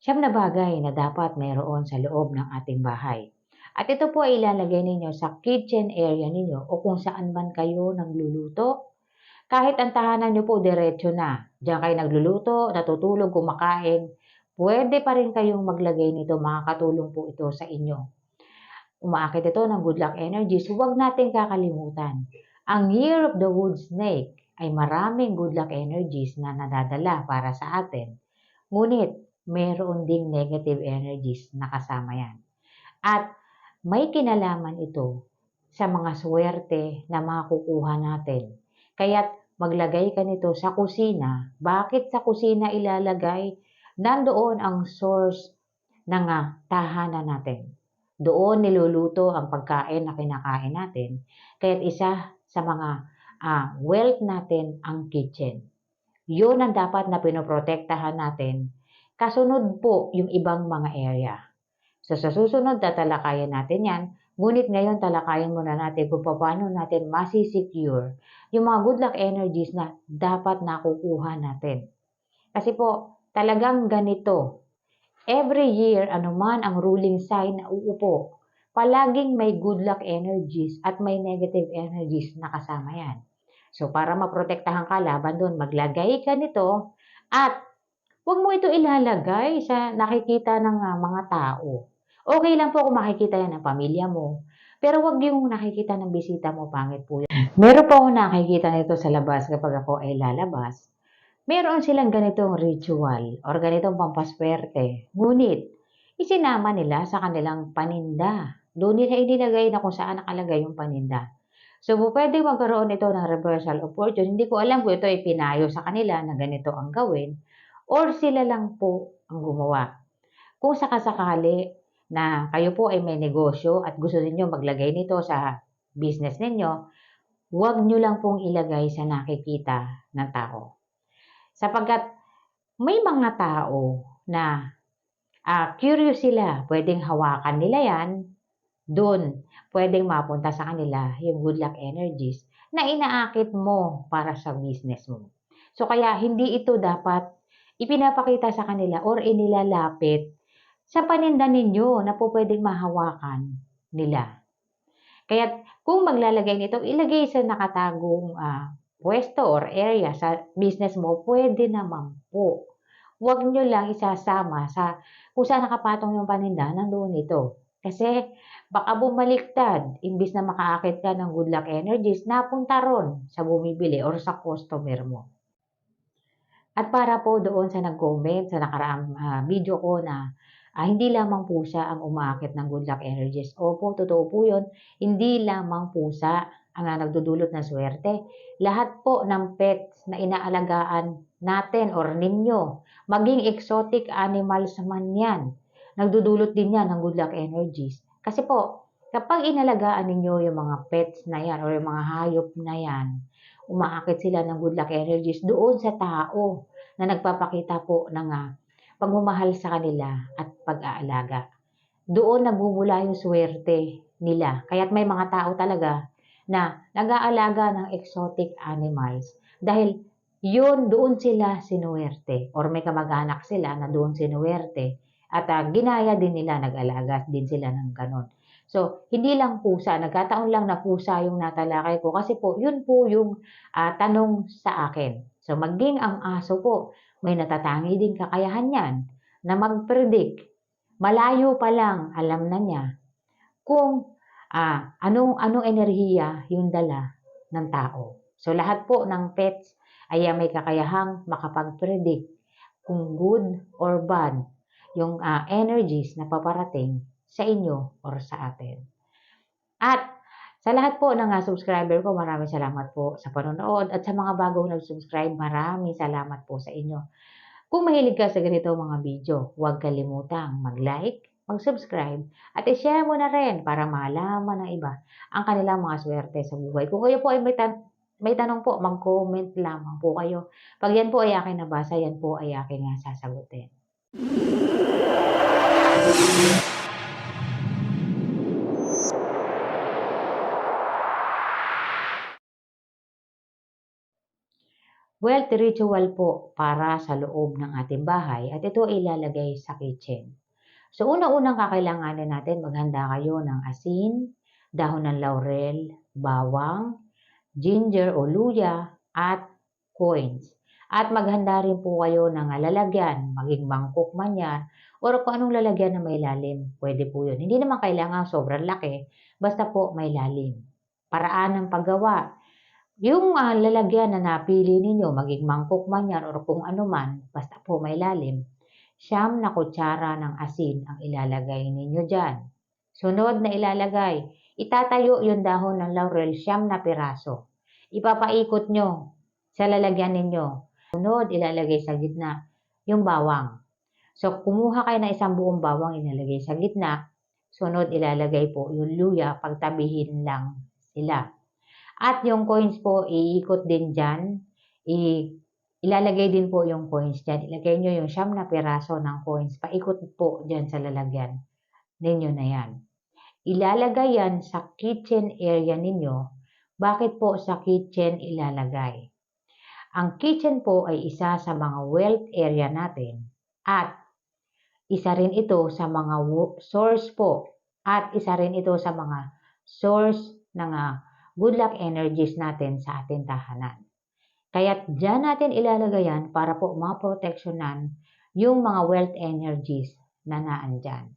Siyam na bagay na dapat mayroon sa loob ng ating bahay. At ito po ay ilalagay ninyo sa kitchen area ninyo o kung saan man kayo nagluluto. Kahit ang tahanan nyo po diretso na, diyan kayo nagluluto, natutulog, kumakain, pwede pa rin kayong maglagay nito, makakatulong po ito sa inyo. Umaakit ito ng good luck energies, huwag natin kakalimutan. Ang Year of the Wood Snake ay maraming good luck energies na nadadala para sa atin. Ngunit, meron ding negative energies na kasama yan. At may kinalaman ito sa mga swerte na makukuha natin. Kaya't maglagay ka nito sa kusina. Bakit sa kusina ilalagay? Nandoon ang source ng tahanan natin. Doon niluluto ang pagkain na kinakain natin. Kaya't isa sa mga wealth natin ang kitchen. Yun ang dapat na pinoprotektahan natin. Kasunod po yung ibang mga area. So sa susunod, tatalakayan natin yan. Ngunit ngayon, talakayan muna natin kung paano natin masisecure yung mga good luck energies na dapat nakukuha natin. Kasi po, talagang ganito. Every year, anuman ang ruling sign na uupo, palaging may good luck energies at may negative energies na kasama yan. So para maprotektahan ka laban doon, maglagay ka nito at huwag mo ito ilalagay sa nakikita ng mga tao. Okay lang po kung makikita yan ng pamilya mo. Pero wag yung nakikita ng bisita mo, pangit po yun. Meron po ako nakikita nito sa labas kapag ako ay lalabas. Meron silang ganitong ritual or ganitong pampaswerte. Ngunit, isinama nila sa kanilang paninda. Doon nila inilagay na kung saan nakalagay yung paninda. So, pwede magkaroon ito ng reversal of fortune. Hindi ko alam kung ito ay pinayo sa kanila na ganito ang gawin or sila lang po ang gumawa. Kung sakasakali na kayo po ay may negosyo at gusto niyo maglagay nito sa business ninyo, huwag nyo lang pong ilagay sa nakikita ng tao. Sapagkat may mga tao na curious sila, pwedeng hawakan nila yan, doon pwedeng mapunta sa kanila yung good luck energies na inaakit mo para sa business mo. So kaya hindi ito dapat ipinapakita sa kanila or inilalapit sa paninda ninyo na po pwedeng mahawakan nila. Kaya kung maglalagay nito, ilagay sa nakatagong pwesto or area sa business mo, pwede naman po. Huwag nyo lang isasama sa kung saan nakapatong yung paninda, nandoon ito. Kasi baka bumaliktad, imbis na makaakit ka ng good luck energies, napunta ron sa bumibili or sa customer mo. At para po doon sa nag-comment sa nakaraang video ko na hindi lamang pusa ang umaakit ng good luck energies. Opo, totoo po yun. Hindi lamang pusa ang nagdudulot ng swerte. Lahat po ng pets na inaalagaan natin or ninyo, maging exotic animals man yan, nagdudulot din yan ng good luck energies. Kasi po, kapag inalagaan ninyo yung mga pets na yan or yung mga hayop na yan, umaakit sila ng good luck energies doon sa tao na nagpapakita po ng pagmamahal sa kanila at pag-aalaga. Doon nagmumula yung swerte nila. Kaya't may mga tao talaga na nag-aalaga ng exotic animals dahil yun doon sila sinuwerte or may kamag-anak sila na doon sinuwerte at ginaya din nila, nag-alaga din sila ng ganon. So, hindi lang pusa, nagkataon lang na pusa yung natalakay ko kasi po, yun po yung tanong sa akin. So, maging ang aso po, may natatangi din kakayahan yan na mag-predict. Malayo pa lang, alam na niya kung anong enerhiya yung dala ng tao. So, lahat po ng pets ay may kakayahang makapag-predict kung good or bad yung energies na paparating sa inyo or sa atin. At sa lahat po ng subscriber ko, maraming salamat po sa panonood. At sa mga bagong nag-subscribe, maraming salamat po sa inyo. Kung mahilig ka sa ganito mga video, huwag kalimutang mag-like, mag-subscribe, at i-share mo na rin para malaman ng iba ang kanilang mga swerte sa buhay. Kung kayo po ay may tanong po, mag-comment lamang po kayo. Pag yan po ay aking nabasa, yan po ay aking sasagutin. Wealth ritual po para sa loob ng ating bahay at ito ay ilalagay sa kitchen. So una-unang kakailanganin natin, maghanda kayo ng asin, dahon ng laurel, bawang, ginger o luya at coins. At maghanda rin po kayo ng lalagyan, maging mangkok man yan, or kung anong lalagyan na may lalim, pwede po yun. Hindi naman kailangan sobrang laki, basta po may lalim. Paraan ng paggawa, yung lalagyan na napili ninyo, maging mangkok man yan or kung ano man, basta po may lalim, 9 na kutsara ng asin ang ilalagay ninyo dyan. Sunod na ilalagay, itatayo yung dahon ng laurel 9 na piraso. Ipapaikot nyo sa lalagyan ninyo. Sunod, ilalagay sa gitna yung bawang. So, kumuha kayo ng isang buong bawang, ilalagay sa gitna. Sunod, ilalagay po yung luya, pagtabihin lang sila. At yung coins po, iikot din dyan. Ilalagay din po yung coins dyan. Ilagay nyo yung 9 na piraso ng coins. Paikot po dyan sa lalagyan ninyo na yan. Ilalagay yan sa kitchen area ninyo. Bakit po sa kitchen ilalagay? Ang kitchen po ay isa sa mga wealth area natin at isa rin ito sa mga source po at isa rin ito sa mga source ng good luck energies natin sa ating tahanan. Kaya dyan natin ilalagay yan para po maproteksyonan yung mga wealth energies na naandyan.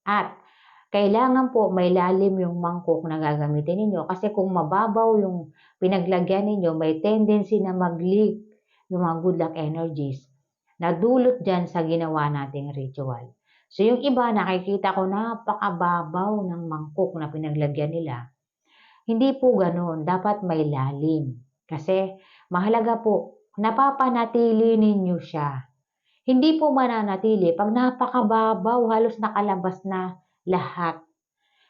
At kailangan po may lalim yung mangkok na gagamitin ninyo kasi kung mababaw yung pinaglagyan ninyo, may tendency na mag-leak yung mga good luck energies na dulot dyan sa ginawa nating ritual. So yung iba, nakikita ko napakababaw ng mangkok na pinaglagyan nila. Hindi po ganoon, dapat may lalim. Kasi mahalaga po, napapanatili ninyo siya. Hindi po mananatili pag napakababaw, halos nakalabas na lahat.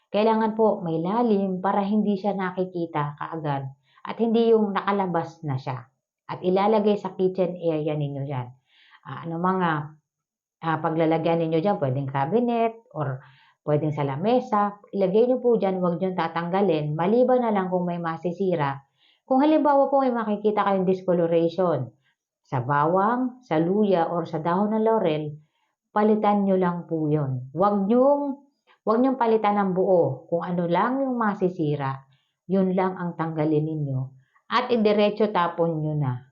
Kailangan po may lalim para hindi siya nakikita kaagad at hindi yung nakalabas na siya. At ilalagay sa kitchen area ninyo dyan. Paglalagyan ninyo dyan, pwedeng cabinet or pwedeng sa lamesa. Ilagay nyo po dyan, huwag nyo tatanggalin. Maliban na lang kung may masisira. Kung halimbawa po may makikita kayong discoloration sa bawang, sa luya, or sa dahon ng laurel, palitan nyo lang po yun. Huwag nyong palitan ng buo. Kung ano lang yung masisira, yun lang ang tanggalin ninyo. At idiretso tapon nyo na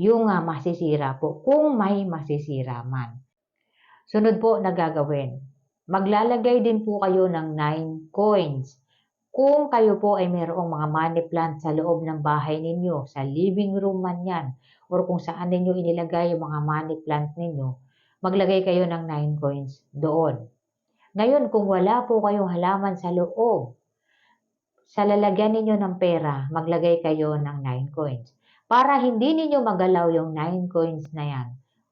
yung masisira po, kung may masisira man. Sunod po na gagawin, maglalagay din po kayo ng 9 coins. Kung kayo po ay mayroong mga money plant sa loob ng bahay ninyo, sa living room man yan, or kung saan ninyo inilagay yung mga money plant ninyo, maglagay kayo ng 9 coins doon. Ngayon, kung wala po kayong halaman sa loob, sa lalagyan ninyo ng pera, maglagay kayo ng 9 coins. Para hindi ninyo magalaw yung 9 coins na yan,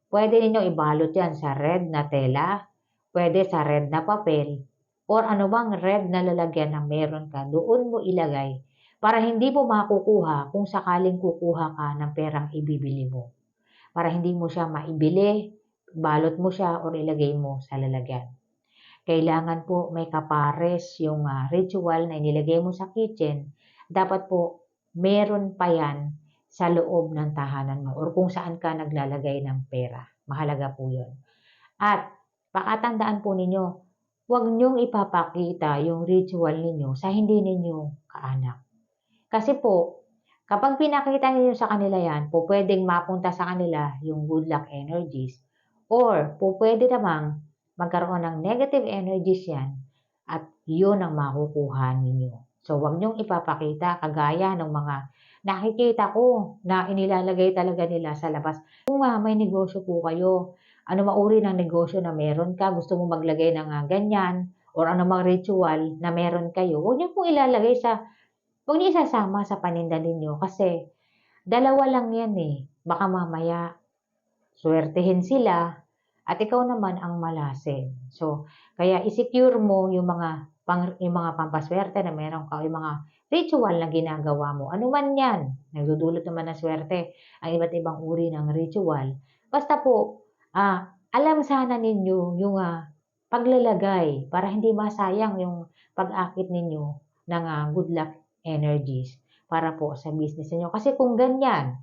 pwede ninyo ibalot yan sa red na tela, pwede sa red na papel, or anumang red na lalagyan na meron ka, doon mo ilagay para hindi mo makukuha kung sakaling kukuha ka ng perang ibibili mo. Para hindi mo siya maibili, balot mo siya or ilagay mo sa lalagyan. Kailangan po may kapares yung ritual na inilagay mo sa kitchen. Dapat po meron pa yan sa loob ng tahanan mo or kung saan ka naglalagay ng pera. Mahalaga po yun. At pakatandaan po ninyo, huwag niyong ipapakita yung ritual ninyo sa hindi ninyo kaanak. Kasi po, kapag pinakita ninyo sa kanila yan, po pwedeng mapunta sa kanila yung good luck energies or po pwede namang magkaroon ng negative energies yan at yun ang makukuha ninyo. So, huwag niyong ipapakita kagaya ng mga nakikita ko na inilalagay talaga nila sa labas. Kung may negosyo po kayo, ano mauri ng negosyo na meron ka, gusto mo maglagay ng ganyan, or ano mga ritual na meron kayo, huwag niyo pong ilalagay huwag niyo isasama sa paninda ninyo kasi dalawa lang yan eh. Baka mamaya swertehin sila at ikaw naman ang malasin. So, kaya isecure mo yung mga pampaswerte na meron ka, yung mga ritual na ginagawa mo. Ano man yan, nagdudulot naman ng swerte ang iba't ibang uri ng ritual. Basta po, alam sana ninyo yung paglalagay para hindi masayang yung pag-akit ninyo ng good luck energies para po sa business niyo. Kasi kung ganyan,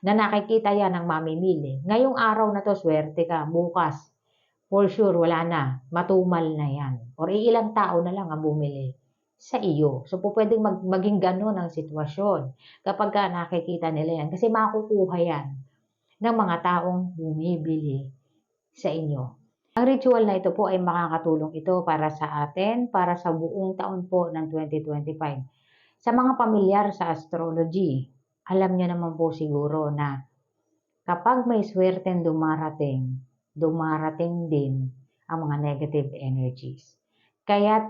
na nakikita yan ng mamimili. Ngayong araw na to, swerte ka. Bukas, for sure, wala na. Matumal na yan. Or ilang tao na lang ang bumili sa iyo. So, po pwedeng maging ganun ang sitwasyon kapag ka nakikita nila yan. Kasi makukuha yan ng mga taong bumibili sa inyo. Ang ritual na ito po ay makakatulong ito para sa atin, para sa buong taon po ng 2025. Sa mga pamilyar sa astrology, alam niyo naman po siguro na kapag may swerteng dumarating, dumarating din ang mga negative energies. Kaya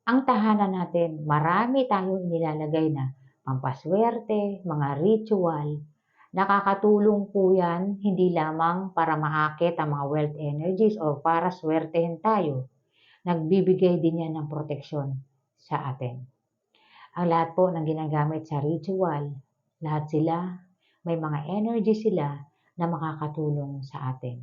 ang tahanan natin, marami tayong inilalagay na pampaswerte, mga ritual. Nakakatulong po yan hindi lamang para maakit ang mga wealth energies or para swertehin tayo. Nagbibigay din yan ng proteksyon sa atin. Ang lahat po ng ginagamit sa ritual, lahat sila, may mga energy sila na makakatulong sa atin.